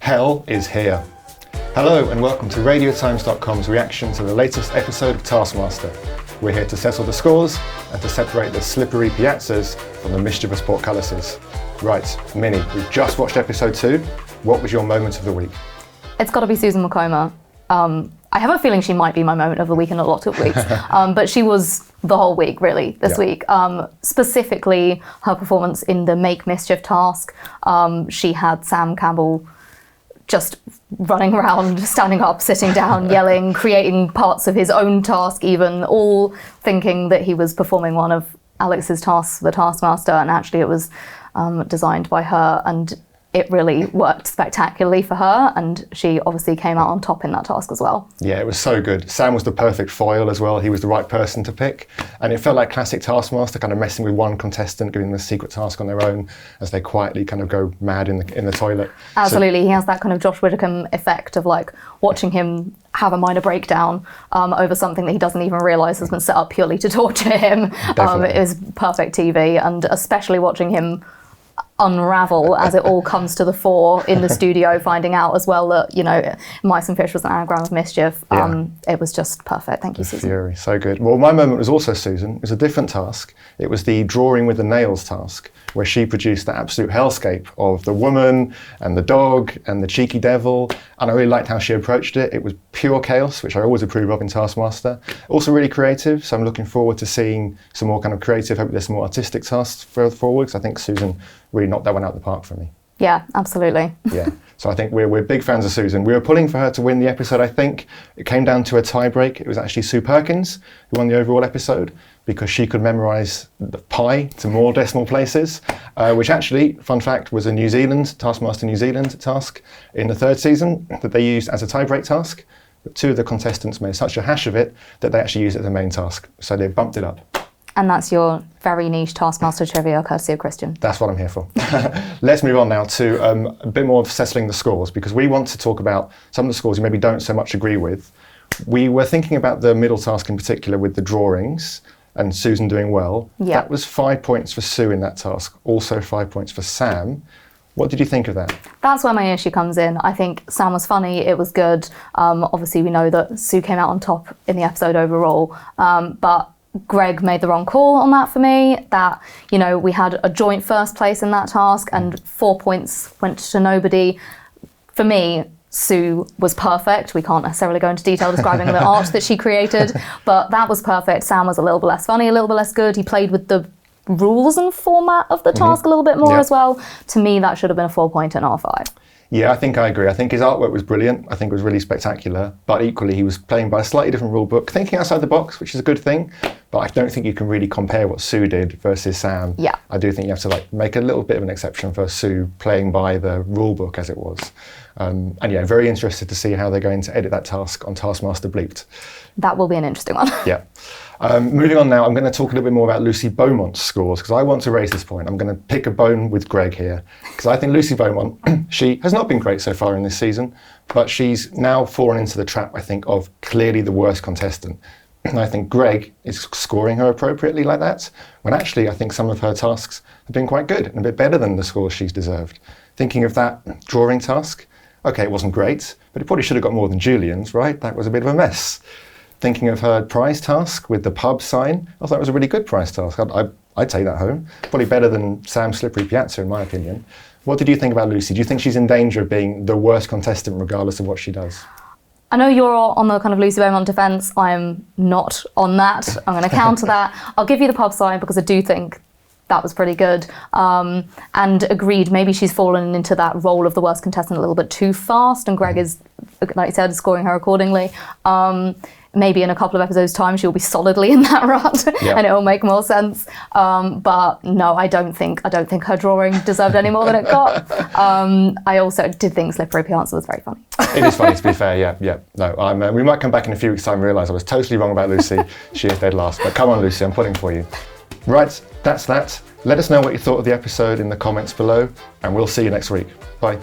Hell is here. Hello and welcome to RadioTimes.com's reaction to the latest episode of Taskmaster. We're here to settle the scores and to separate the slippery piazzas from the mischievous portcullises. Right, Minnie, we've just watched episode 2. What was your moment of the week? It's got to be Susan Wokoma. I have a feeling she might be my moment of the week in a lot of weeks, but she was the whole week, really, this week. Specifically, her performance in the Make Mischief task. She had Sam Campbell just running around, standing up, sitting down, yelling, creating parts of his own task even, all thinking that he was performing one of Alex's tasks, the Taskmaster, and actually it was designed by her, and it really worked spectacularly for her, and she obviously came out on top in that task as well. Yeah, it was so good. Sam was the perfect foil as well. He was the right person to pick, and it felt like classic Taskmaster, kind of messing with one contestant, giving them a secret task on their own as they quietly kind of go mad in the toilet. Absolutely, he has that kind of Josh Widdicombe effect of like watching him have a minor breakdown over something that he doesn't even realise has been set up purely to torture him. It was perfect TV, and especially watching him unravel as it all comes to the fore in the studio, finding out as well that, you know, Mice and Fish was an anagram of mischief. It was just perfect. Thank you, Susan. Fury, so good. Well, my moment was also Susan. It was a different task. It was the drawing with the nails task, where she produced the absolute hellscape of the woman and the dog and the cheeky devil, and I really liked how she approached it. It was pure chaos, which I always approve of in Taskmaster. Also really creative, so I'm looking forward to seeing some more kind of creative, hopefully there's some more artistic tasks further forward, because I think Susan really knocked that one out of the park for me. Yeah, absolutely. Yeah, so I think we're big fans of Susan. We were pulling for her to win the episode, I think. It came down to a tie-break. It was actually Sue Perkins who won the overall episode because she could memorise the pi to more decimal places, which actually, fun fact, was a New Zealand, Taskmaster New Zealand task in the 3rd season that they used as a tie-break task. But 2 of the contestants made such a hash of it that they actually used it as a main task. So they bumped it up. And that's your very niche Taskmaster trivia, courtesy of Christian. That's what I'm here for. Let's move on now to a bit more of settling the scores, because we want to talk about some of the scores you maybe don't so much agree with. We were thinking about the middle task in particular with the drawings and Susan doing well. Yep. That was 5 points for Sue in that task, also 5 points for Sam. What did you think of that? That's where my issue comes in. I think Sam was funny, it was good. Obviously we know that Sue came out on top in the episode overall, but Greg made the wrong call on that for me, that, you know, we had a joint first place in that task and 4 points went to nobody. For me, Sue was perfect. We can't necessarily go into detail describing the art that she created, but that was perfect. Sam was a little bit less funny, a little bit less good. He played with the rules and format of the task a little bit more as well. To me, that should have been a 4 point and not a 5. Yeah, I think I agree. I think his artwork was brilliant. I think it was really spectacular, but equally he was playing by a slightly different rule book, thinking outside the box, which is a good thing, but I don't think you can really compare what Sue did versus Sam. Yeah. I do think you have to make a little bit of an exception for Sue playing by the rule book as it was. And yeah, very interested to see how they're going to edit that task on Taskmaster Bleeped. That will be an interesting one. Yeah. Moving on now, I'm going to talk a little bit more about Lucy Beaumont's scores, because I want to raise this point. I'm going to pick a bone with Greg here, because I think Lucy Beaumont, she has not been great so far in this season, but she's now fallen into the trap, I think, of clearly the worst contestant. And I think Greg is scoring her appropriately like that, when actually I think some of her tasks have been quite good and a bit better than the scores she's deserved. Thinking of that drawing task, okay, it wasn't great, but it probably should have got more than Julian's, right? That was a bit of a mess. Thinking of her prize task with the pub sign, I thought it was a really good prize task. I'd take that home. Probably better than Sam's slippery piazza, in my opinion. What did you think about Lucy? Do you think she's in danger of being the worst contestant regardless of what she does? I know you're on the kind of Lucy Beaumont defence. I'm not on that. I'm going to counter that. I'll give you the pub sign because I do think that was pretty good. And agreed, maybe she's fallen into that role of the worst contestant a little bit too fast, and Greg is, like you said, scoring her accordingly. Maybe in a couple of episodes' time she'll be solidly in that rut, and it will make more sense. But no, I don't think her drawing deserved any more than it got. I also did think Slippery Piazza was very funny. It is funny, to be fair. Yeah. No, we might come back in a few weeks' time and realise I was totally wrong about Lucy. She is dead last. But come on, Lucy, I'm pulling for you. Right, that's that. Let us know what you thought of the episode in the comments below, and we'll see you next week. Bye.